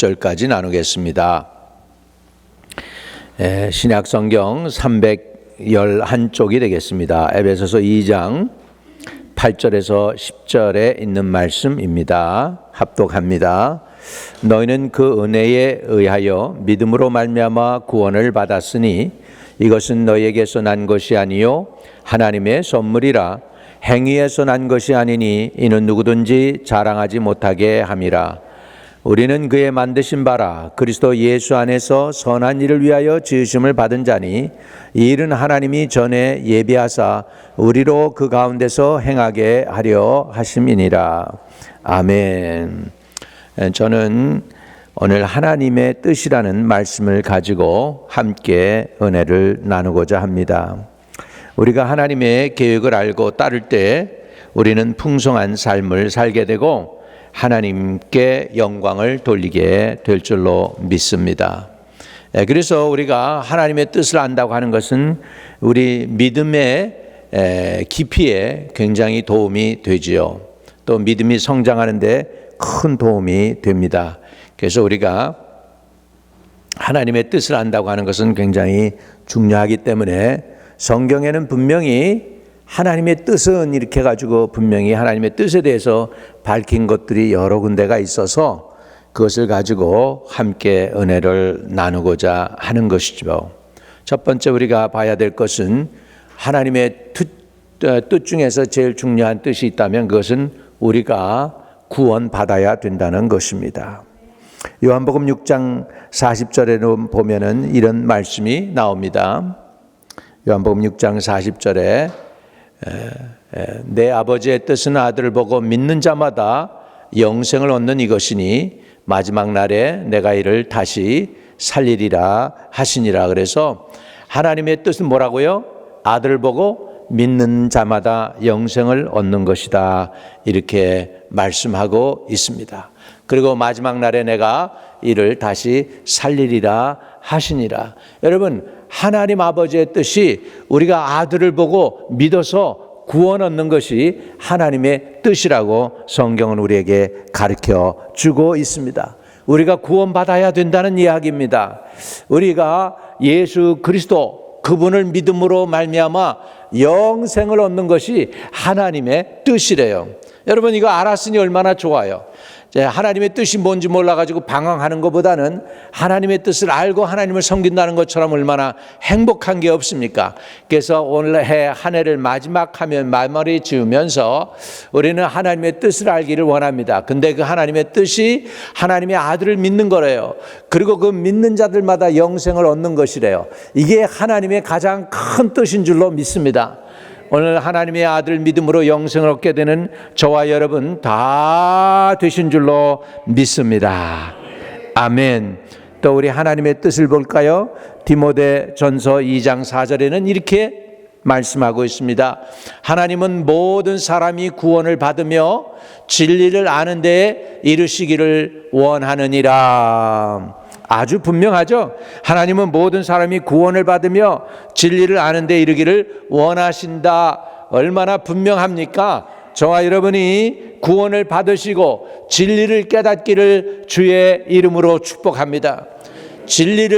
6절까지 나누겠습니다. 신약 성경 311쪽이 되겠습니다. 에베소서 2장 8절에서 10절에 있는 말씀입니다. 합독합니다. 너희는 그 은혜에 의하여 믿음으로 말미암아 구원을 받았으니 이것은 너희에게서 난 것이 아니요 하나님의 선물이라. 행위에서 난 것이 아니니 이는 누구든지 자랑하지 못하게 함이라. 우리는 그의 만드신 바라 그리스도 예수 안에서 선한 일을 위하여 지으심을 받은 자니 이 일은 하나님이 전에 예비하사 우리로 그 가운데서 행하게 하려 하심이니라. 아멘. 저는 오늘 하나님의 뜻이라는 말씀을 가지고 함께 은혜를 나누고자 합니다. 우리가 하나님의 계획을 알고 따를 때 우리는 풍성한 삶을 살게 되고 하나님께 영광을 돌리게 될 줄로 믿습니다. 그래서 우리가 하나님의 뜻을 안다고 하는 것은 우리 믿음의 깊이에 굉장히 도움이 되지요. 또 믿음이 성장하는 데 큰 도움이 됩니다. 그래서 우리가 하나님의 뜻을 안다고 하는 것은 굉장히 중요하기 때문에 성경에는 분명히 하나님의 뜻은 이렇게 가지고 분명히 하나님의 뜻에 대해서 밝힌 것들이 여러 군데가 있어서 그것을 가지고 함께 은혜를 나누고자 하는 것이죠. 첫 번째 우리가 봐야 될 것은 하나님의 뜻 중에서 제일 중요한 뜻이 있다면 그것은 우리가 구원받아야 된다는 것입니다. 요한복음 6장 40절에 보면은 이런 말씀이 나옵니다. 요한복음 6장 40절에 내 아버지의 뜻은 아들을 보고 믿는 자마다 영생을 얻는 이것이니 마지막 날에 내가 이를 다시 살리리라 하시니라. 그래서 하나님의 뜻은 뭐라고요? 아들을 보고 믿는 자마다 영생을 얻는 것이다. 이렇게 말씀하고 있습니다. 그리고 마지막 날에 내가 이를 다시 살리리라 하시니라. 여러분, 하나님 아버지의 뜻이 우리가 아들을 보고 믿어서 구원 얻는 것이 하나님의 뜻이라고 성경은 우리에게 가르쳐 주고 있습니다. 우리가 구원받아야 된다는 이야기입니다. 우리가 예수 그리스도 그분을 믿음으로 말미암아 영생을 얻는 것이 하나님의 뜻이래요. 여러분, 이거 알았으니 얼마나 좋아요. 하나님의 뜻이 뭔지 몰라가지고 방황하는 것보다는 하나님의 뜻을 알고 하나님을 섬긴다는 것처럼 얼마나 행복한 게 없습니까? 그래서 오늘 한 해를 마무리 지으면서 우리는 하나님의 뜻을 알기를 원합니다. 근데 그 하나님의 뜻이 하나님의 아들을 믿는 거래요. 그리고 그 믿는 자들마다 영생을 얻는 것이래요. 이게 하나님의 가장 큰 뜻인 줄로 믿습니다. 오늘 하나님의 아들 믿음으로 영생을 얻게 되는 저와 여러분 다 되신 줄로 믿습니다. 아멘. 또 우리 하나님의 뜻을 볼까요? 디모데전서 2장 4절에는 이렇게 말씀하고 있습니다. 하나님은 모든 사람이 구원을 받으며 진리를 아는 데에 이르시기를 원하느니라. 아주 분명하죠. 하나님은 모든 사람이 구원을 받으며 진리를 아는 데 이르기를 원하신다. 얼마나 분명합니까? 저와 여러분이 구원을 받으시고 진리를 깨닫기를 주의 이름으로 축복합니다.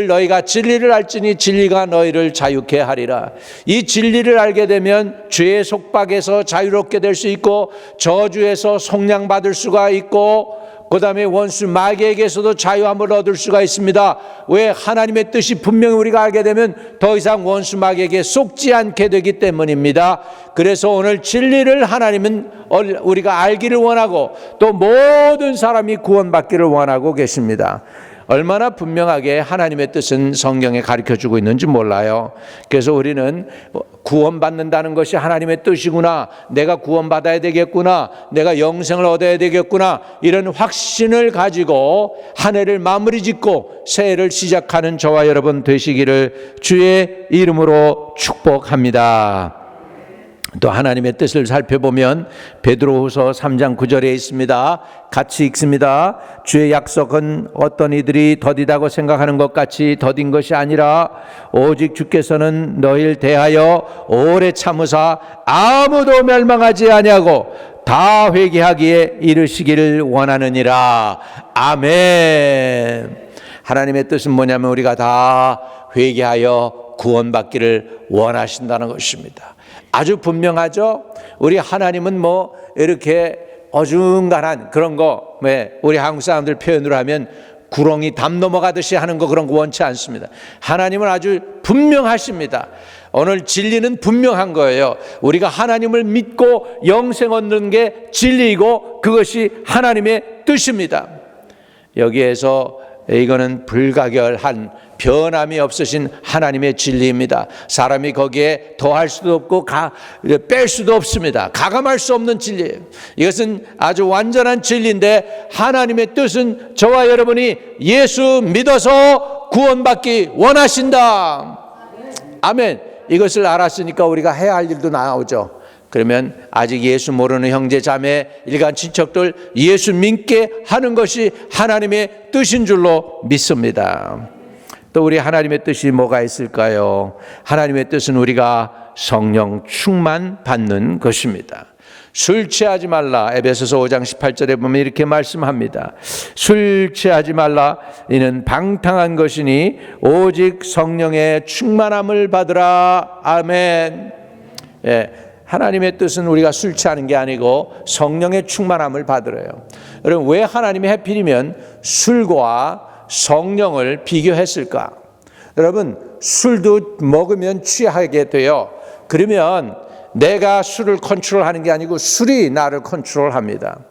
너희가 진리를 알지니 진리가 너희를 자유케 하리라. 이 진리를 알게 되면 죄의 속박에서 자유롭게 될 수 있고 저주에서 속량받을 수가 있고 그 다음에 원수 마귀에게서도 자유함을 얻을 수가 있습니다. 왜? 하나님의 뜻이 분명히 우리가 알게 되면 더 이상 원수 마귀에게 속지 않게 되기 때문입니다. 그래서 오늘 진리를 하나님은 우리가 알기를 원하고 또 모든 사람이 구원받기를 원하고 계십니다. 얼마나 분명하게 하나님의 뜻은 성경에 가르쳐주고 있는지 몰라요. 그래서 우리는 구원받는다는 것이 하나님의 뜻이구나, 내가 구원받아야 되겠구나, 내가 영생을 얻어야 되겠구나, 이런 확신을 가지고 한 해를 마무리 짓고 새해를 시작하는 저와 여러분 되시기를 주의 이름으로 축복합니다. 또 하나님의 뜻을 살펴보면 베드로후서 3장 9절에 있습니다. 같이 읽습니다. 주의 약속은 어떤 이들이 더디다고 생각하는 것 같이 더딘 것이 아니라 오직 주께서는 너희를 대하여 오래 참으사 아무도 멸망하지 아니하고 다 회개하기에 이르시기를 원하느니라. 아멘. 하나님의 뜻은 뭐냐면 우리가 다 회개하여 구원받기를 원하신다는 것입니다. 아주 분명하죠. 우리 하나님은 뭐 이렇게 어중간한 그런 거, 우리 한국 사람들 표현으로 하면 구렁이 담 넘어가듯이 하는 거, 그런 거 원치 않습니다. 하나님은 아주 분명하십니다. 오늘 진리는 분명한 거예요. 우리가 하나님을 믿고 영생 얻는 게 진리이고 그것이 하나님의 뜻입니다. 여기에서 이거는 불가결한 변함이 없으신 하나님의 진리입니다. 사람이 거기에 더할 수도 없고 뺄 수도 없습니다. 가감할 수 없는 진리예요. 이것은 아주 완전한 진리인데 하나님의 뜻은 저와 여러분이 예수 믿어서 구원받기 원하신다. 아멘. 이것을 알았으니까 우리가 해야 할 일도 나오죠. 그러면 아직 예수 모르는 형제 자매 일간 친척들 예수 믿게 하는 것이 하나님의 뜻인 줄로 믿습니다. 또 우리 하나님의 뜻이 뭐가 있을까요? 하나님의 뜻은 우리가 성령 충만 받는 것입니다. 술 취하지 말라. 에베소서 5장 18절에 보면 이렇게 말씀합니다. 술 취하지 말라. 이는 방탕한 것이니 오직 성령의 충만함을 받으라. 아멘. 하나님의 뜻은 우리가 술 취하는 게 아니고 성령의 충만함을 받으래요. 여러분, 왜 하나님이 하필이면 술과 성령을 비교했을까? 여러분, 술도 먹으면 취하게 돼요. 그러면 내가 술을 컨트롤하는 게 아니고 술이 나를 컨트롤합니다.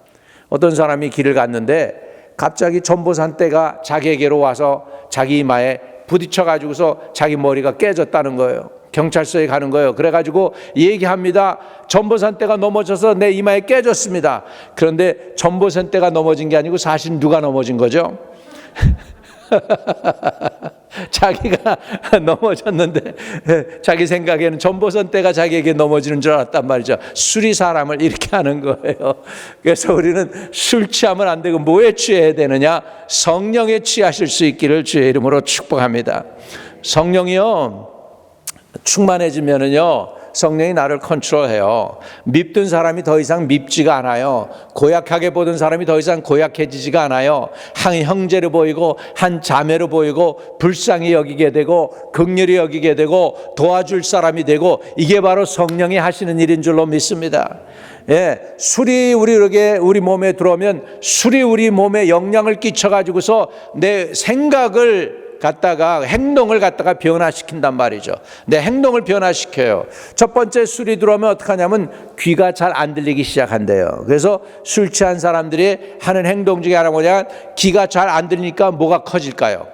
어떤 사람이 길을 갔는데 갑자기 전보산떼가 자기에게로 와서 자기 이마에 부딪혀가지고서 자기 머리가 깨졌다는 거예요. 경찰서에 가는 거예요. 그래가지고 얘기합니다. 전보산떼가 넘어져서 내 이마에 깨졌습니다. 그런데 전보산떼가 넘어진 게 아니고 사실 누가 넘어진 거죠? 자기가 넘어졌는데 자기 생각에는 전보산떼가 자기에게 넘어지는 줄 알았단 말이죠. 술이 사람을 이렇게 하는 거예요. 그래서 우리는 술 취하면 안 되고 뭐에 취해야 되느냐? 성령에 취하실 수 있기를 주의 이름으로 축복합니다. 성령이요, 충만해지면은요, 성령이 나를 컨트롤해요. 밉던 사람이 더 이상 밉지가 않아요. 고약하게 보던 사람이 더 이상 고약해지지가 않아요. 한 형제로 보이고 한 자매로 보이고 불쌍히 여기게 되고 긍휼히 여기게 되고 도와줄 사람이 되고, 이게 바로 성령이 하시는 일인 줄로 믿습니다. 술이 우리 몸에 들어오면 술이 우리 몸에 영향을 끼쳐가지고서 내 생각을 갖다가 행동을 갖다가 변화시킨단 말이죠. 내 행동을 변화시켜요. 첫 번째, 술이 들어오면 어떻게 하냐면 귀가 잘 안 들리기 시작한대요. 그래서 술 취한 사람들이 하는 행동 중에 하나 뭐냐, 귀가 잘 안 들리니까 뭐가 커질까요?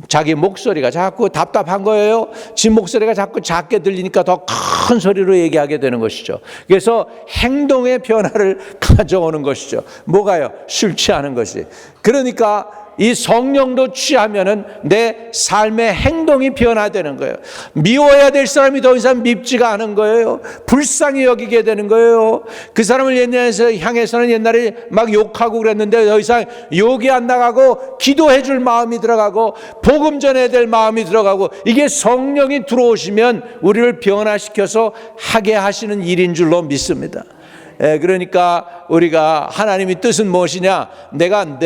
자기 목소리가 자꾸 답답한 거예요. 지 목소리가 자꾸 작게 들리니까 더 큰 소리로 얘기하게 되는 것이죠. 그래서 행동의 변화를 가져오는 것이죠. 뭐가요? 술 취하는 것이. 그러니까 이 성령도 취하면은 내 삶의 행동이 변화되는 거예요. 미워야 될 사람이 더 이상 밉지가 않은 거예요. 불쌍히 여기게 되는 거예요. 그 사람을 향해서는 옛날에 막 욕하고 그랬는데 더 이상 욕이 안 나가고 기도해 줄 마음이 들어가고 복음 전해야 될 마음이 들어가고, 이게 성령이 들어오시면 우리를 변화시켜서 하게 하시는 일인 줄로 믿습니다. 그러니까 우리가 하나님의 뜻은 무엇이냐? 내가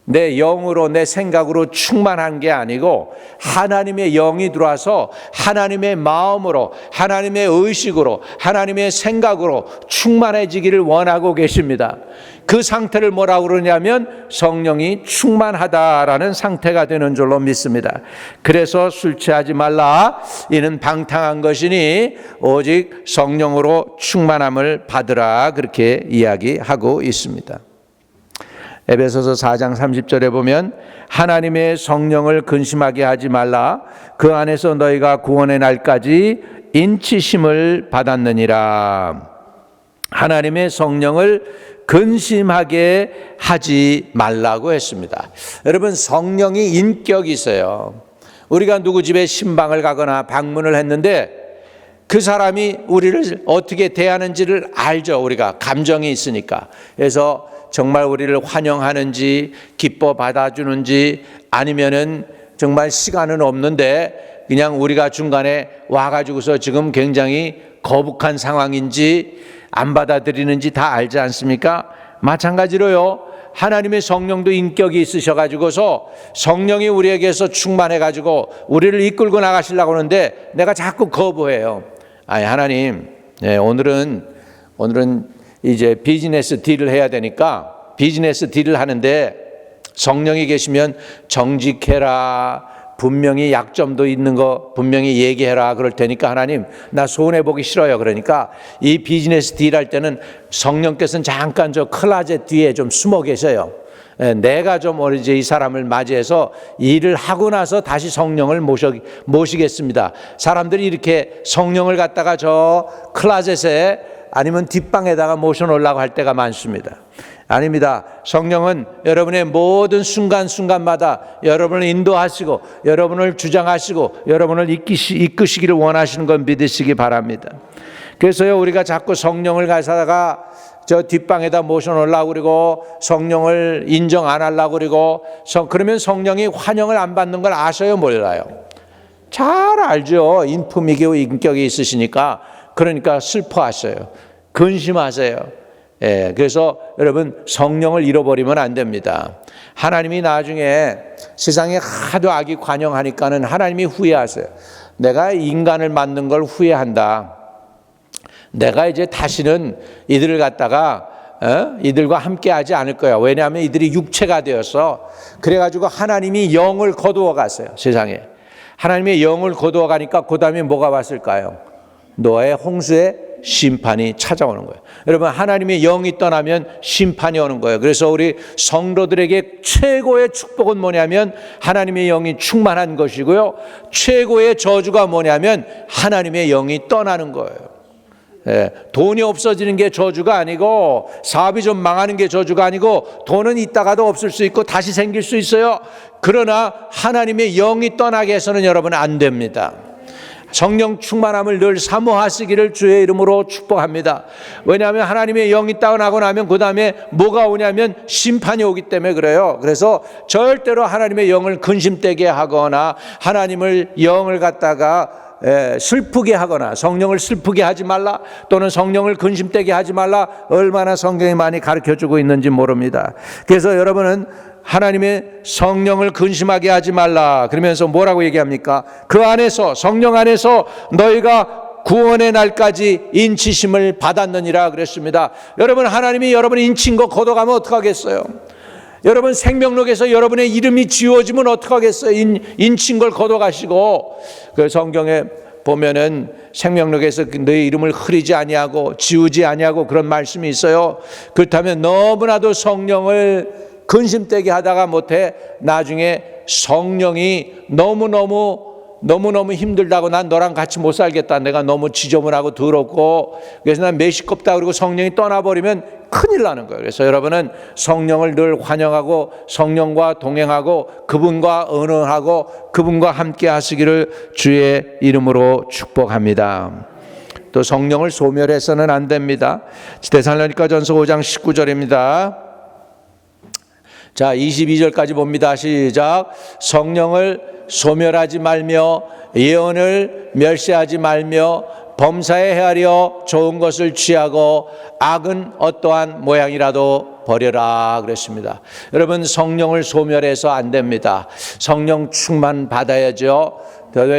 내 영으로, 내 생각으로 충만한 게 아니고 하나님의 영이 들어와서 하나님의 마음으로, 하나님의 의식으로, 하나님의 생각으로 충만해지기를 원하고 계십니다. 그 상태를 뭐라고 그러냐면 성령이 충만하다라는 상태가 되는 줄로 믿습니다. 그래서 술 취하지 말라. 이는 방탕한 것이니 오직 성령으로 충만함을 받으라. 그렇게 이야기하고 있습니다. 에베소서 4장 30절에 보면 하나님의 성령을 근심하게 하지 말라. 그 안에서 너희가 구원의 날까지 인치심을 받았느니라. 하나님의 성령을 근심하게 하지 말라고 했습니다. 여러분, 성령이 인격이 있어요. 우리가 누구 집에 신방을 가거나 방문을 했는데 그 사람이 우리를 어떻게 대하는지를 알죠. 우리가 감정이 있으니까. 그래서 정말 우리를 환영하는지, 기뻐 받아주는지, 아니면은 정말 시간은 없는데 그냥 우리가 중간에 와가지고서 지금 굉장히 거북한 상황인지 안 받아들이는지 다 알지 않습니까? 마찬가지로요, 하나님의 성령도 인격이 있으셔가지고서 성령이 우리에게서 충만해가지고 우리를 이끌고 나가시려고 하는데 내가 자꾸 거부해요. 아니 하나님, 오늘은 이제 비즈니스 딜을 해야 되니까 비즈니스 딜을 하는데 성령이 계시면 정직해라, 분명히 약점도 있는 거 분명히 얘기해라 그럴 테니까 하나님 나 손해보기 싫어요. 그러니까 이 비즈니스 딜 할 때는 성령께서는 잠깐 저 클라젯 뒤에 좀 숨어 계셔요. 내가 좀 이제 이 사람을 맞이해서 일을 하고 나서 다시 성령을 모시겠습니다. 사람들이 이렇게 성령을 갖다가 저 클라젯에 아니면 뒷방에다가 모셔놓으려고 할 때가 많습니다. 아닙니다. 성령은 여러분의 모든 순간순간마다 여러분을 인도하시고 여러분을 주장하시고 여러분을 이끄시기를 원하시는 건 믿으시기 바랍니다. 그래서요 우리가 자꾸 성령을 가사다가 저 뒷방에다 모셔놓으려고 그러고 성령을 인정 안 하려고 그러고 그러면 성령이 환영을 안 받는 걸 아셔요 몰라요? 잘 알죠. 인품이고 인격이 있으시니까. 그러니까 슬퍼하셔요. 근심하세요. 그래서 여러분 성령을 잃어버리면 안 됩니다. 하나님이 나중에 세상에 하도 악이 관영하니까는 하나님이 후회하세요. 내가 인간을 만든 걸 후회한다. 내가 이제 다시는 이들을 갖다가 이들과 함께 하지 않을 거야. 왜냐하면 이들이 육체가 되어서 그래가지고 하나님이 영을 거두어 갔어요. 세상에 하나님의 영을 거두어 가니까 그 다음에 뭐가 왔을까요? 노아의 홍수의 심판이 찾아오는 거예요. 여러분 하나님의 영이 떠나면 심판이 오는 거예요. 그래서 우리 성도들에게 최고의 축복은 뭐냐면 하나님의 영이 충만한 것이고요. 최고의 저주가 뭐냐면 하나님의 영이 떠나는 거예요. 돈이 없어지는 게 저주가 아니고 사업이 좀 망하는 게 저주가 아니고 돈은 있다가도 없을 수 있고 다시 생길 수 있어요. 그러나 하나님의 영이 떠나게 해서는 여러분 안 됩니다. 성령 충만함을 늘 사모하시기를 주의 이름으로 축복합니다. 왜냐하면 하나님의 영이 떠나고 나면 그 다음에 뭐가 오냐면 심판이 오기 때문에 그래요. 그래서 절대로 하나님의 영을 근심되게 하거나 하나님을 영을 갖다가 슬프게 하거나 성령을 슬프게 하지 말라 또는 성령을 근심되게 하지 말라 얼마나 성경이 많이 가르쳐주고 있는지 모릅니다. 그래서 여러분은 하나님의 성령을 근심하게 하지 말라 그러면서 뭐라고 얘기합니까? 그 안에서 성령 안에서 너희가 구원의 날까지 인치심을 받았느니라 그랬습니다. 여러분 하나님이 여러분 인친 거 걷어가면 어떡하겠어요? 여러분 생명록에서 여러분의 이름이 지워지면 어떡하겠어요? 인친 걸 걷어가시고 그 성경에 보면은 생명록에서 너희 이름을 흐리지 아니하고 지우지 아니하고 그런 말씀이 있어요. 그렇다면 너무나도 성령을 근심되게 하다가 못해 나중에 성령이 너무너무 힘들다고 난 너랑 같이 못 살겠다. 내가 너무 지저분하고 더럽고 그래서 난 메시껍다 그러고 성령이 떠나버리면 큰일 나는 거예요. 그래서 여러분은 성령을 늘 환영하고 성령과 동행하고 그분과 언어하고 그분과 함께 하시기를 주의 이름으로 축복합니다. 또 성령을 소멸해서는 안 됩니다. 데살로니가전서 5장 19절입니다. 자, 22절까지 봅니다. 시작. 성령을 소멸하지 말며 예언을 멸시하지 말며 범사에 헤아려 좋은 것을 취하고 악은 어떠한 모양이라도 버려라 그랬습니다. 여러분 성령을 소멸해서 안 됩니다. 성령 충만 받아야죠.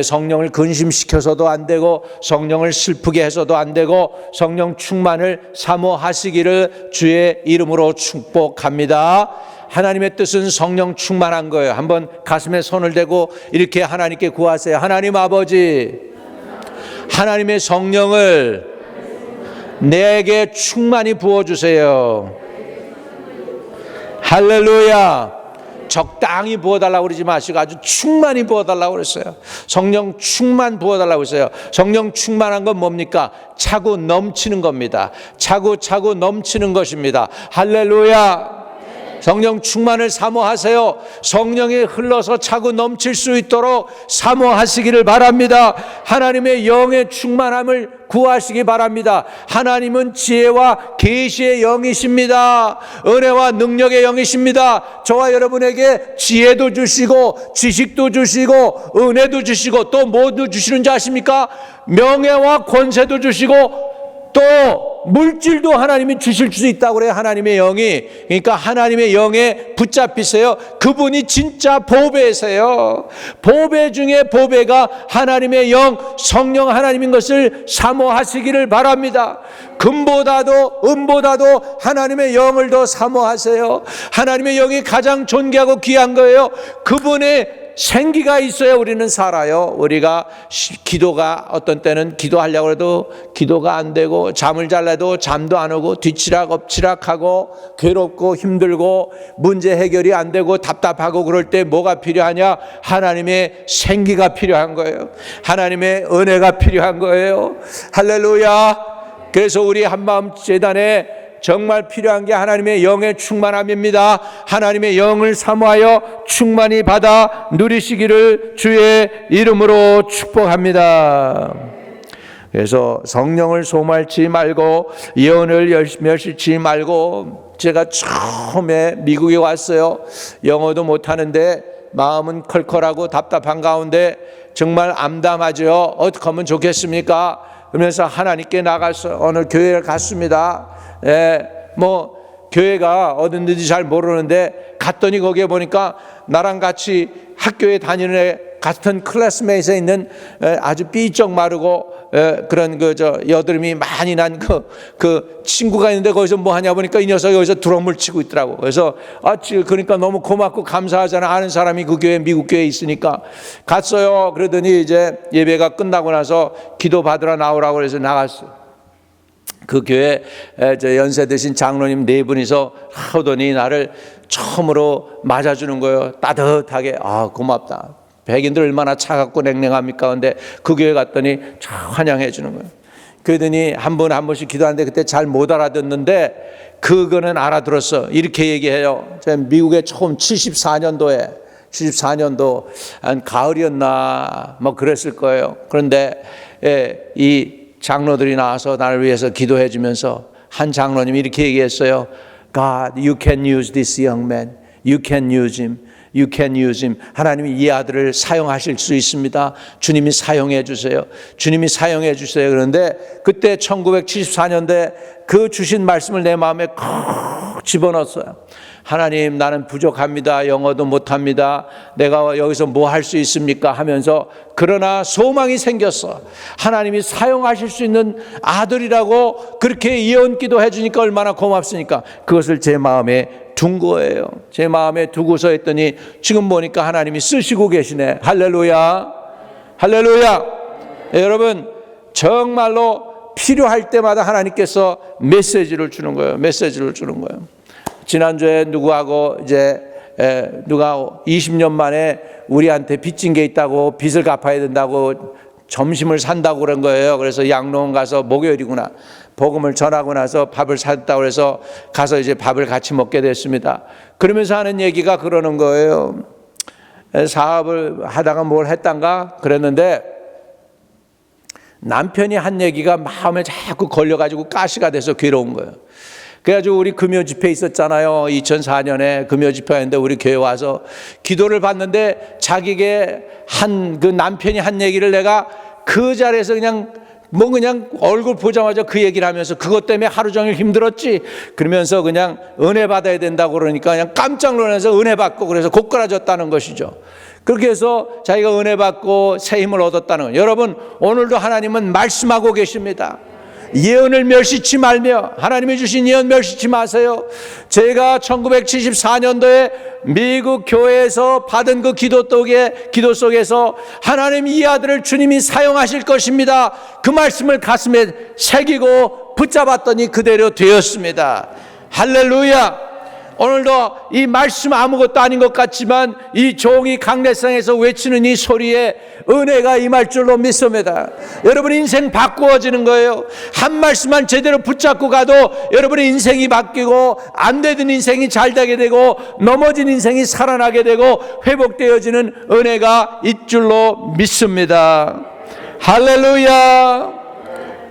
성령을 근심시켜서도 안 되고 성령을 슬프게 해서도 안 되고 성령 충만을 사모하시기를 주의 이름으로 축복합니다. 하나님의 뜻은 성령 충만한 거예요. 한번 가슴에 손을 대고 이렇게 하나님께 구하세요. 하나님 아버지, 하나님의 성령을 내게 충만히 부어주세요. 할렐루야. 적당히 부어달라고 그러지 마시고 아주 충만히 부어달라고 그랬어요. 성령 충만 부어달라고 했어요. 성령 충만한 건 뭡니까? 차고 넘치는 겁니다. 차고 넘치는 것입니다. 할렐루야. 성령 충만을 사모하세요. 성령이 흘러서 차고 넘칠 수 있도록 사모하시기를 바랍니다. 하나님의 영의 충만함을 구하시기 바랍니다. 하나님은 지혜와 계시의 영이십니다. 은혜와 능력의 영이십니다. 저와 여러분에게 지혜도 주시고 지식도 주시고 은혜도 주시고 또 뭐도 주시는지 아십니까? 명예와 권세도 주시고 또 물질도 하나님이 주실 수 있다고 그래요. 하나님의 영이. 그러니까 하나님의 영에 붙잡히세요. 그분이 진짜 보배세요. 보배 중에 보배가 하나님의 영, 성령 하나님인 것을 사모하시기를 바랍니다. 금보다도 은보다도 하나님의 영을 더 사모하세요. 하나님의 영이 가장 존귀하고 귀한 거예요. 그분의 생기가 있어야 우리는 살아요. 우리가 기도가 어떤 때는 기도하려고 해도 기도가 안 되고, 잠을 잘라도 잠도 안 오고, 뒤치락 엎치락하고, 괴롭고 힘들고, 문제 해결이 안 되고 답답하고, 그럴 때 뭐가 필요하냐? 하나님의 생기가 필요한 거예요. 하나님의 은혜가 필요한 거예요. 할렐루야. 그래서 우리 한마음 재단에 정말 필요한 게 하나님의 영의 충만함입니다. 하나님의 영을 사모하여 충만히 받아 누리시기를 주의 이름으로 축복합니다. 그래서 성령을 소말치 말고, 예언을 멸시치 말고. 제가 처음에 미국에 왔어요. 영어도 못하는데 마음은 컬컬하고 답답한 가운데 정말 암담하죠. 어떻게 하면 좋겠습니까? 그러면서 하나님께 나가서 어느 교회를 갔습니다. 교회가 어딘지 잘 모르는데 갔더니 거기에 보니까 나랑 같이 학교에 다니는 애, 같은 클래스메이트에 있는 아주 삐쩍 마르고 그런 여드름이 많이 난 그 친구가 있는데, 거기서 뭐 하냐 보니까 이 녀석이 여기서 드럼을 치고 있더라고. 그래서 그러니까 너무 고맙고 감사하잖아. 아는 사람이 그 교회, 미국 교회에 있으니까 갔어요. 그러더니 이제 예배가 끝나고 나서 기도 받으러 나오라고 해서 나갔어요. 그 교회 연세 드신 장로님 4분이서 하더니 나를 처음으로 맞아주는 거예요. 따뜻하게. 고맙다. 백인들 얼마나 차갑고 냉랭합니까? 근데 그 교회 갔더니 환영해 주는 거예요. 그러더니 한 분 한 번씩 기도하는데 그때 잘 못 알아듣는데 그거는 알아들었어. 이렇게 얘기해요. 제가 미국에 처음 74년도 한 가을이었나 뭐 그랬을 거예요. 그런데 이 장로들이 나와서 나를 위해서 기도해 주면서 한 장로님이 이렇게 얘기했어요. God, you can use this young man. You can use him. You can use him. 하나님이 이 아들을 사용하실 수 있습니다. 주님이 사용해 주세요. 주님이 사용해 주세요. 그런데 그때 1974년도에 그 주신 말씀을 내 마음에 콕 집어넣었어요. 하나님, 나는 부족합니다. 영어도 못합니다. 내가 여기서 뭐 할 수 있습니까? 하면서, 그러나 소망이 생겼어. 하나님이 사용하실 수 있는 아들이라고 그렇게 예언기도 해주니까 얼마나 고맙습니까? 그것을 제 마음에 둔 거예요. 제 마음에 두고서 했더니 지금 보니까 하나님이 쓰시고 계시네. 할렐루야. 할렐루야. 여러분, 정말로 필요할 때마다 하나님께서 메시지를 주는 거예요. 메시지를 주는 거예요. 지난주에 누가 20년 만에 우리한테 빚진 게 있다고, 빚을 갚아야 된다고 점심을 산다고 그런 거예요. 그래서 양로원 가서, 목요일이구나, 복음을 전하고 나서 밥을 샀다고 해서 가서 이제 밥을 같이 먹게 됐습니다. 그러면서 하는 얘기가 그러는 거예요. 사업을 하다가 뭘 했단가 그랬는데 남편이 한 얘기가 마음에 자꾸 걸려가지고 가시가 돼서 괴로운 거예요. 그래가지고 우리 금요 집회 있었잖아요. 2004년에 금요 집회했는데 우리 교회 와서 기도를 받는데 자기게 그 남편이 한 얘기를 내가 그 자리에서 그냥 얼굴 보자마자 그 얘기를 하면서 그것 때문에 하루 종일 힘들었지. 그러면서 그냥 은혜 받아야 된다고 그러니까 그냥 깜짝 놀라서 은혜 받고, 그래서 고꾸라졌다는 것이죠. 그렇게 해서 자기가 은혜 받고 새 힘을 얻었다는 거예요. 여러분, 오늘도 하나님은 말씀하고 계십니다. 예언을 멸시치 말며, 하나님이 주신 예언 멸시치 마세요. 제가 1974년도에 미국 교회에서 받은 그 기도 속에서 하나님, 이 아들을 주님이 사용하실 것입니다, 그 말씀을 가슴에 새기고 붙잡았더니 그대로 되었습니다. 할렐루야. 오늘도 이 말씀 아무것도 아닌 것 같지만 이 종이 강례상에서 외치는 이 소리에 은혜가 임할 줄로 믿습니다. 여러분 인생 바꾸어지는 거예요. 한 말씀만 제대로 붙잡고 가도 여러분의 인생이 바뀌고, 안 되던 인생이 잘 되게 되고, 넘어진 인생이 살아나게 되고, 회복되어지는 은혜가 있을 줄로 믿습니다. 할렐루야.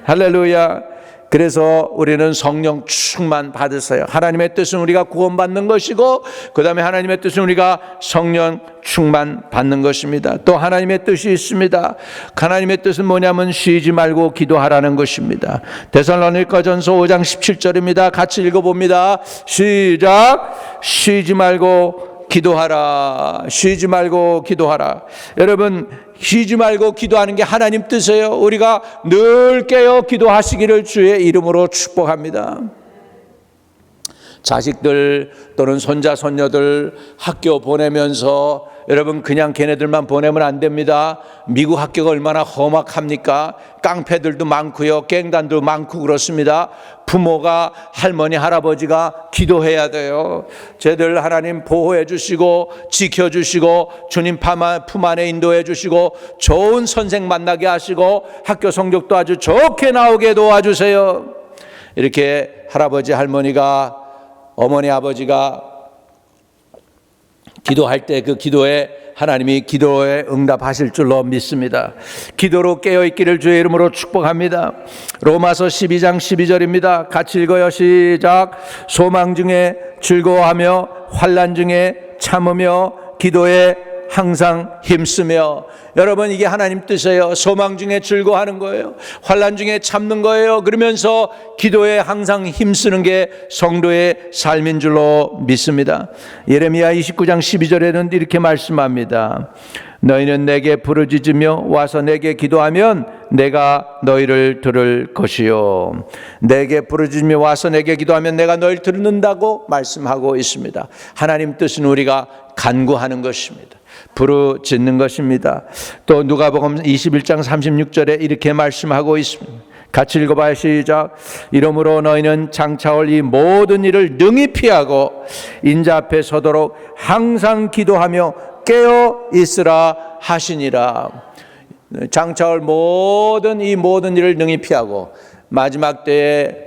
할렐루야. 그래서 우리는 성령 충만 받으세요. 하나님의 뜻은 우리가 구원받는 것이고, 그 다음에 하나님의 뜻은 우리가 성령 충만 받는 것입니다. 또 하나님의 뜻이 있습니다. 하나님의 뜻은 뭐냐면 쉬지 말고 기도하라는 것입니다. 데살로니가전서 5장 17절입니다. 같이 읽어봅니다. 시작. 쉬지 말고 기도하라. 쉬지 말고 기도하라. 여러분, 쉬지 말고 기도하는 게 하나님 뜻이에요. 우리가 늘 깨어 기도하시기를 주의 이름으로 축복합니다. 자식들 또는 손자 손녀들 학교 보내면서 여러분, 그냥 걔네들만 보내면 안 됩니다. 미국 학교가 얼마나 험악합니까? 깡패들도 많고요, 갱단도 많고 그렇습니다. 부모가, 할머니 할아버지가 기도해야 돼요. 쟤들 하나님 보호해 주시고 지켜 주시고 주님 품 안에 인도해 주시고 좋은 선생 만나게 하시고 학교 성적도 아주 좋게 나오게 도와주세요. 이렇게 할아버지 할머니가, 어머니 아버지가 기도할 때 그 기도에 하나님이 기도에 응답하실 줄로 믿습니다. 기도로 깨어있기를 주의 이름으로 축복합니다. 로마서 12장 12절입니다. 같이 읽어요. 시작. 소망 중에 즐거워하며 환난 중에 참으며 기도에 항상 힘쓰며. 여러분, 이게 하나님 뜻이에요. 소망 중에 즐거워하는 거예요. 환난 중에 참는 거예요. 그러면서 기도에 항상 힘쓰는 게 성도의 삶인 줄로 믿습니다. 예레미야 29장 12절에는 이렇게 말씀합니다. 너희는 내게 부르짖으며 와서 내게 기도하면 내가 너희를 들을 것이요. 내게 부르짖으며 와서 내게 기도하면 내가 너희를 듣는다고 말씀하고 있습니다. 하나님 뜻은 우리가 간구하는 것입니다. 부르짖는 것입니다. 또 누가복음 21장 36절에 이렇게 말씀하고 있습니다. 같이 읽어봐요. 시작. 이러므로 너희는 장차올 이 모든 일을 능히 피하고 인자 앞에 서도록 항상 기도하며 깨어 있으라 하시니라. 장차올 모든 일을 능히 피하고, 마지막 때에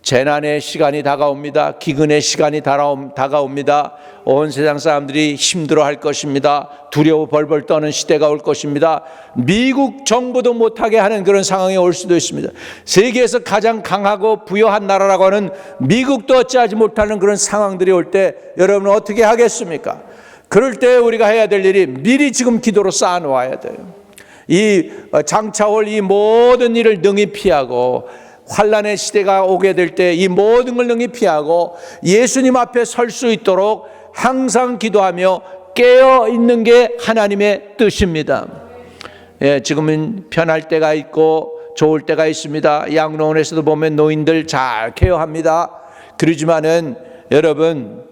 재난의 시간이 다가옵니다. 기근의 시간이 다가옵니다. 온 세상 사람들이 힘들어할 것입니다. 두려워 벌벌 떠는 시대가 올 것입니다. 미국 정부도 못하게 하는 그런 상황이 올 수도 있습니다. 세계에서 가장 강하고 부유한 나라라고 하는 미국도 어찌하지 못하는 그런 상황들이 올 때 여러분은 어떻게 하겠습니까? 그럴 때 우리가 해야 될 일이 미리 지금 기도로 쌓아놓아야 돼요. 이 장차올 이 모든 일을 능히 피하고, 환난의 시대가 오게 될 때 이 모든 걸 능히 피하고 예수님 앞에 설 수 있도록 항상 기도하며 깨어 있는 게 하나님의 뜻입니다. 지금은 편할 때가 있고 좋을 때가 있습니다. 양로원에서도 보면 노인들 잘 케어합니다. 그러지만은 여러분,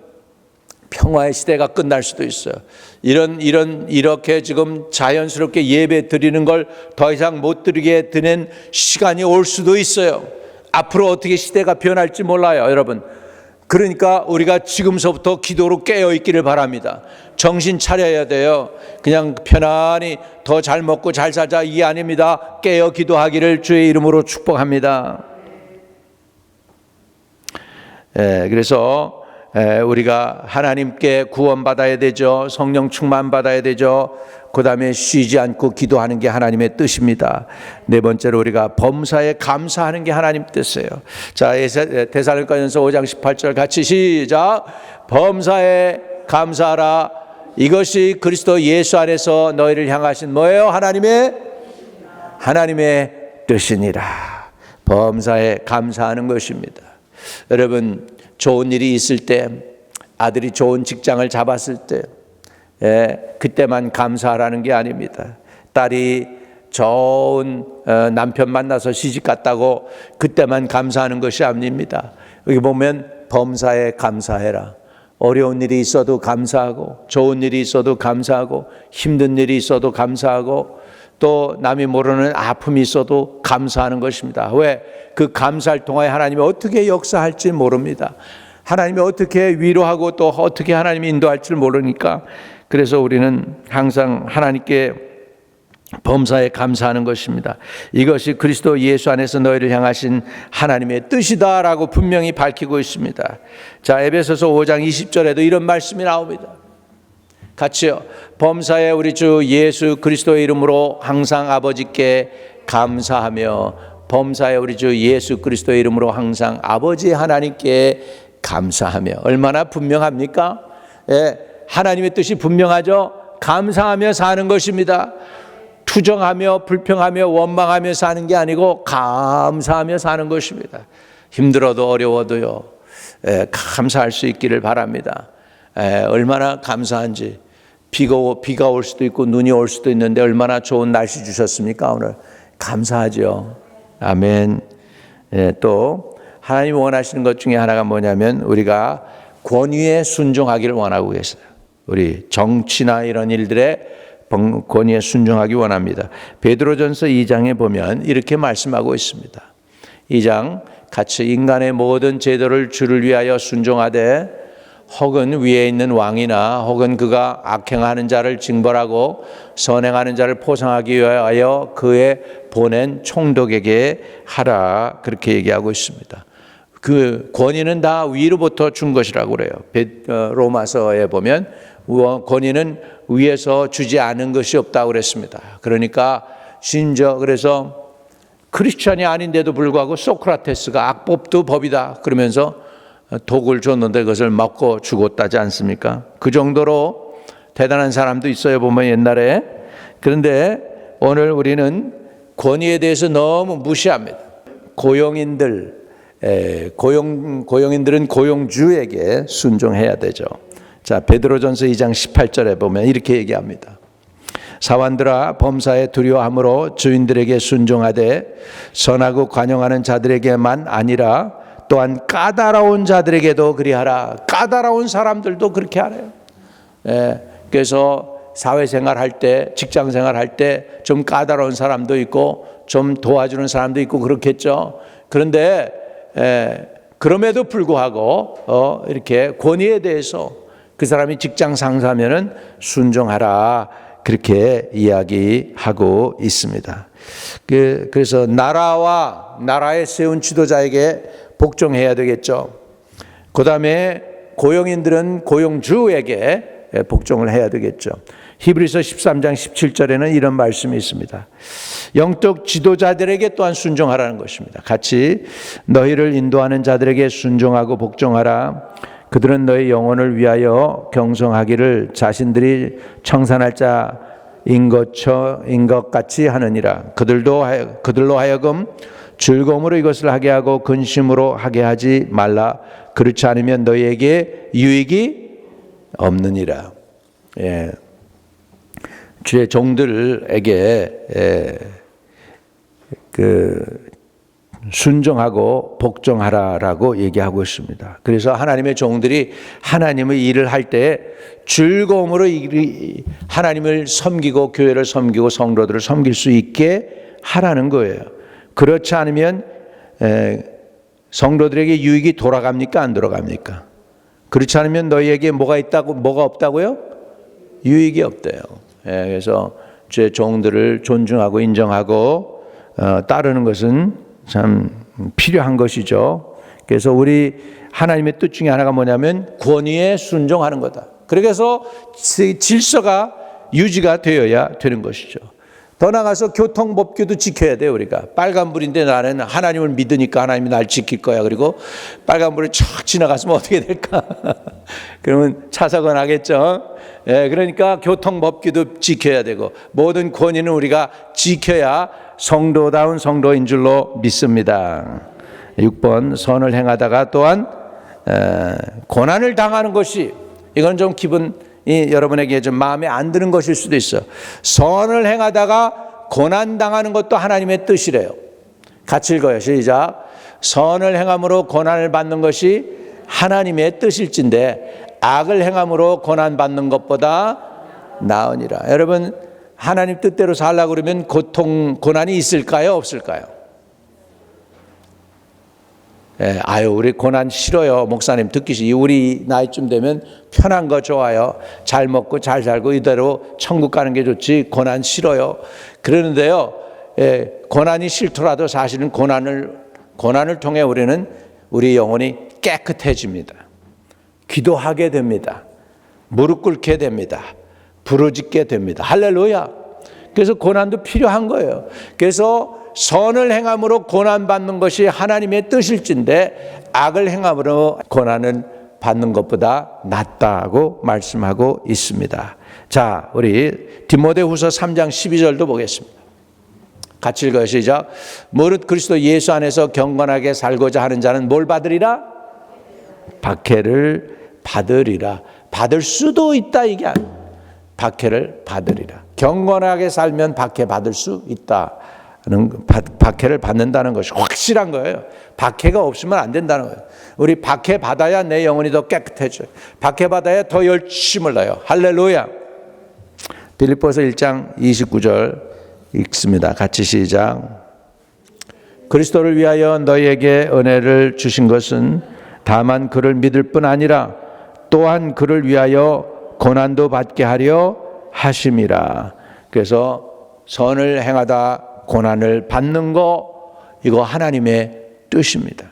평화의 시대가 끝날 수도 있어요. 이렇게 지금 자연스럽게 예배 드리는 걸 더 이상 못 드리게 되는 시간이 올 수도 있어요. 앞으로 어떻게 시대가 변할지 몰라요, 여러분. 그러니까 우리가 지금서부터 기도로 깨어 있기를 바랍니다. 정신 차려야 돼요. 그냥 편안히 더 잘 먹고 잘 살자, 이게 아닙니다. 깨어 기도하기를 주의 이름으로 축복합니다. 그래서 우리가 하나님께 구원받아야 되죠. 성령 충만 받아야 되죠. 그 다음에 쉬지 않고 기도하는 게 하나님의 뜻입니다. 네 번째로 우리가 범사에 감사하는 게 하나님 뜻이에요. 자, 데살로니가전서 5장 18절 같이 시작. 범사에 감사하라. 이것이 그리스도 예수 안에서 너희를 향하신 뭐예요? 하나님의 뜻이니라. 범사에 감사하는 것입니다. 여러분, 좋은 일이 있을 때, 아들이 좋은 직장을 잡았을 때, 그때만 감사하라는 게 아닙니다. 딸이 좋은 남편 만나서 시집 갔다고 그때만 감사하는 것이 아닙니다. 여기 보면 범사에 감사해라. 어려운 일이 있어도 감사하고, 좋은 일이 있어도 감사하고, 힘든 일이 있어도 감사하고, 또 남이 모르는 아픔이 있어도 감사하는 것입니다. 왜? 그 감사를 통하여 하나님이 어떻게 역사할지 모릅니다. 하나님이 어떻게 위로하고 또 어떻게 하나님이 인도할지 모르니까, 그래서 우리는 항상 하나님께 범사에 감사하는 것입니다. 이것이 그리스도 예수 안에서 너희를 향하신 하나님의 뜻이다라고 분명히 밝히고 있습니다. 자, 에베소서 5장 20절에도 이런 말씀이 나옵니다. 같이요. 범사에 우리 주 예수 그리스도의 이름으로 항상 아버지께 감사하며 범사에 우리 주 예수 그리스도의 이름으로 항상 아버지 하나님께 감사하며. 얼마나 분명합니까? 예, 하나님의 뜻이 분명하죠. 감사하며 사는 것입니다. 투정하며 불평하며 원망하며 사는 게 아니고 감사하며 사는 것입니다. 힘들어도 어려워도요, 감사할 수 있기를 바랍니다. 얼마나 감사한지. 비가 올 수도 있고 눈이 올 수도 있는데 얼마나 좋은 날씨 주셨습니까? 오늘 감사하죠. 아멘. 또 하나님이 원하시는 것 중에 하나가 뭐냐면 우리가 권위에 순종하기를 원하고 계세요. 우리 정치나 이런 일들에 권위에 순종하기 원합니다. 베드로전서 2장에 보면 이렇게 말씀하고 있습니다. 2장 같이 인간의 모든 제도를 주를 위하여 순종하되 혹은 위에 있는 왕이나 혹은 그가 악행하는 자를 징벌하고 선행하는 자를 포상하기 위하여 그의 보낸 총독에게 하라. 그렇게 얘기하고 있습니다. 그 권위는 다 위로부터 준 것이라고 그래요. 로마서에 보면 권위는 위에서 주지 않은 것이 없다고 그랬습니다. 그러니까 심지어 그래서 크리스천이 아닌데도 불구하고 소크라테스가 악법도 법이다 그러면서 독을 줬는데 그것을 먹고 죽었다지 않습니까? 그 정도로 대단한 사람도 있어요, 보면 옛날에. 그런데 오늘 우리는 권위에 대해서 너무 무시합니다. 고용인들은 고용주에게 순종해야 되죠. 자, 베드로전서 2장 18절에 보면 이렇게 얘기합니다. 사환들아, 범사에 두려워함으로 주인들에게 순종하되 선하고 관용하는 자들에게만 아니라 또한 까다로운 자들에게도 그리하라. 까다로운 사람들도 그렇게 하래요. 그래서 사회생활 할 때, 직장생활 할 때 좀 까다로운 사람도 있고 좀 도와주는 사람도 있고 그렇겠죠. 그런데 그럼에도 불구하고 이렇게 권위에 대해서 그 사람이 직장 상사면은 순종하라. 그렇게 이야기하고 있습니다. 그래서 나라에 세운 지도자에게 복종해야 되겠죠. 그 다음에 고용인들은 고용주에게 복종을 해야 되겠죠. 히브리서 13장 17절에는 이런 말씀이 있습니다. 영적 지도자들에게 또한 순종하라는 것입니다. 같이 너희를 인도하는 자들에게 순종하고 복종하라. 그들은 너희 영혼을 위하여 경성하기를 자신들이 청산할 자인 것 같이 하느니라. 그들로 하여금 즐거움으로 이것을 하게 하고 근심으로 하게 하지 말라. 그렇지 않으면 너희에게 유익이 없느니라. 주의 종들에게 순종하고 복종하라라고 얘기하고 있습니다. 그래서 하나님의 종들이 하나님의 일을 할 때 즐거움으로 하나님을 섬기고 교회를 섬기고 성도들을 섬길 수 있게 하라는 거예요. 그렇지 않으면 성도들에게 유익이 돌아갑니까? 안 돌아갑니까? 그렇지 않으면 너희에게 뭐가 없다고요? 유익이 없대요. 그래서 주의 종들을 존중하고 인정하고 따르는 것은 참 필요한 것이죠. 그래서 우리 하나님의 뜻 중에 하나가 뭐냐면 권위에 순종하는 거다. 그래서 질서가 유지가 되어야 되는 것이죠. 더 나아가서 교통법규도 지켜야 돼요. 우리가 빨간불인데 나는 하나님을 믿으니까 하나님이 날 지킬 거야. 그리고 빨간불을 촥 지나갔으면 어떻게 될까? 그러면 차 사고 나겠죠. 그러니까 교통법규도 지켜야 되고 모든 권위는 우리가 지켜야 성도다운 성도인 줄로 믿습니다. 6번 선을 행하다가 또한 고난을 당하는 것이, 이건 좀 기분이 여러분에게 좀 마음에 안 드는 것일 수도 있어요. 선을 행하다가 고난 당하는 것도 하나님의 뜻이래요. 같이 읽어요. 시작. 선을 행함으로 고난을 받는 것이 하나님의 뜻일진데 악을 행함으로 고난 받는 것보다 나으니라. 여러분, 하나님 뜻대로 살려고 그러면 고난이 있을까요? 없을까요? 우리 고난 싫어요. 목사님 듣기시. 우리 나이쯤 되면 편한 거 좋아요. 잘 먹고 잘 살고 이대로 천국 가는 게 좋지. 고난 싫어요. 그러는데요, 고난이 싫더라도 사실은 고난을 통해 우리 영혼이 깨끗해집니다. 기도하게 됩니다. 무릎 꿇게 됩니다. 부르짖게 됩니다. 할렐루야. 그래서 고난도 필요한 거예요. 그래서 선을 행함으로 고난받는 것이 하나님의 뜻일진데 악을 행함으로 고난을 받는 것보다 낫다고 말씀하고 있습니다. 자, 우리 디모데후서 3장 12절도 보겠습니다. 같이 읽어요. 시작. 무릇 그리스도 예수 안에서 경건하게 살고자 하는 자는 뭘 받으리라? 박해를 받으리라. 받을 수도 있다 이게 아니에요. 박해를 받으리라. 경건하게 살면 박해 받을 수 있다. 박해를 받는다는 것이 확실한 거예요. 박해가 없으면 안 된다는 거예요. 우리 박해 받아야 내 영혼이 더 깨끗해져요. 박해 받아야 더 열심을 내요. 할렐루야. 빌립보서 1장 29절 읽습니다. 같이 시작. 그리스도를 위하여 너희에게 은혜를 주신 것은 다만 그를 믿을 뿐 아니라 또한 그를 위하여 고난도 받게 하려 하심이라. 그래서 선을 행하다 고난을 받는 거 이거 하나님의 뜻입니다.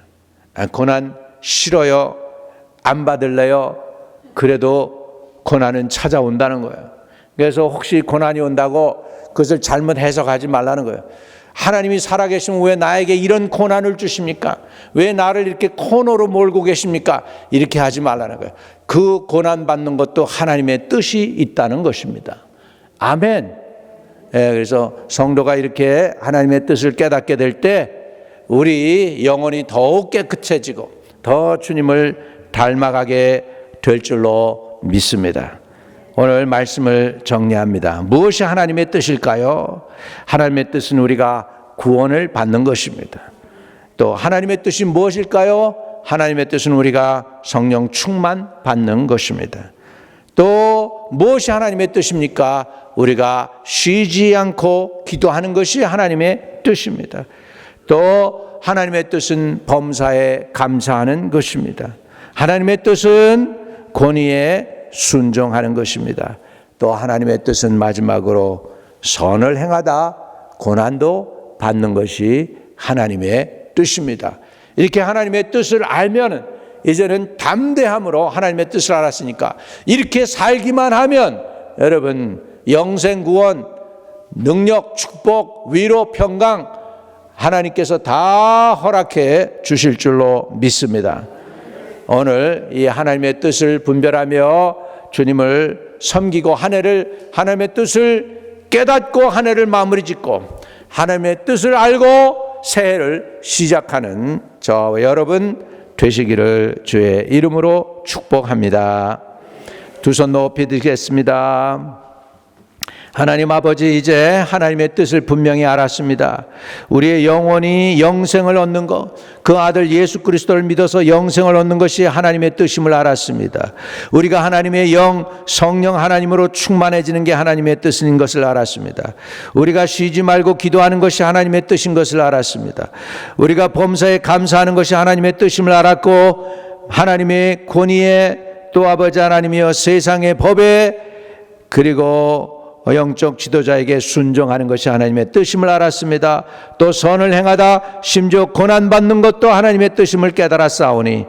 고난 싫어요? 안 받을래요? 그래도 고난은 찾아온다는 거예요. 그래서 혹시 고난이 온다고 그것을 잘못 해석하지 말라는 거예요. 하나님이 살아계시면 왜 나에게 이런 고난을 주십니까? 왜 나를 이렇게 코너로 몰고 계십니까? 이렇게 하지 말라는 거예요. 그 고난 받는 것도 하나님의 뜻이 있다는 것입니다. 아멘. 그래서 성도가 이렇게 하나님의 뜻을 깨닫게 될 때 우리 영혼이 더욱 깨끗해지고 더 주님을 닮아가게 될 줄로 믿습니다. 오늘 말씀을 정리합니다. 무엇이 하나님의 뜻일까요? 하나님의 뜻은 우리가 구원을 받는 것입니다. 또 하나님의 뜻이 무엇일까요? 하나님의 뜻은 우리가 성령 충만 받는 것입니다. 또 무엇이 하나님의 뜻입니까? 우리가 쉬지 않고 기도하는 것이 하나님의 뜻입니다. 또 하나님의 뜻은 범사에 감사하는 것입니다. 하나님의 뜻은 권위에 순종하는 것입니다. 또 하나님의 뜻은 마지막으로 선을 행하다 고난도 받는 것이 하나님의 뜻입니다. 이렇게 하나님의 뜻을 알면 이제는 담대함으로 하나님의 뜻을 알았으니까 이렇게 살기만 하면 여러분 영생 구원, 능력, 축복, 위로, 평강 하나님께서 다 허락해 주실 줄로 믿습니다. 오늘 이 하나님의 뜻을 분별하며 주님을 섬기고 한 해를 하나님의 뜻을 깨닫고 한 해를 마무리 짓고 하나님의 뜻을 알고 새해를 시작하는 저와 여러분 되시기를 주의 이름으로 축복합니다. 두 손 높이 드리겠습니다. 하나님 아버지, 이제 하나님의 뜻을 분명히 알았습니다. 우리의 영혼이 영생을 얻는 것, 그 아들 예수 그리스도를 믿어서 영생을 얻는 것이 하나님의 뜻임을 알았습니다. 우리가 하나님의 영, 성령 하나님으로 충만해지는 게 하나님의 뜻인 것을 알았습니다. 우리가 쉬지 말고 기도하는 것이 하나님의 뜻인 것을 알았습니다. 우리가 범사에 감사하는 것이 하나님의 뜻임을 알았고 하나님의 권위에 또 아버지 하나님이여 세상의 법에 그리고 영적 지도자에게 순종하는 것이 하나님의 뜻임을 알았습니다. 또 선을 행하다 심지어 고난받는 것도 하나님의 뜻임을 깨달았사오니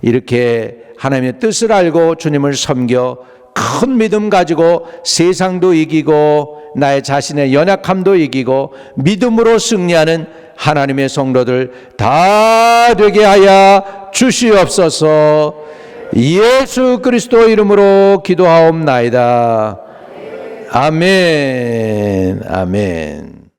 이렇게 하나님의 뜻을 알고 주님을 섬겨 큰 믿음 가지고 세상도 이기고 나의 자신의 연약함도 이기고 믿음으로 승리하는 하나님의 성도들 다 되게 하여 주시옵소서. 예수 그리스도 이름으로 기도하옵나이다. 아멘. 아멘.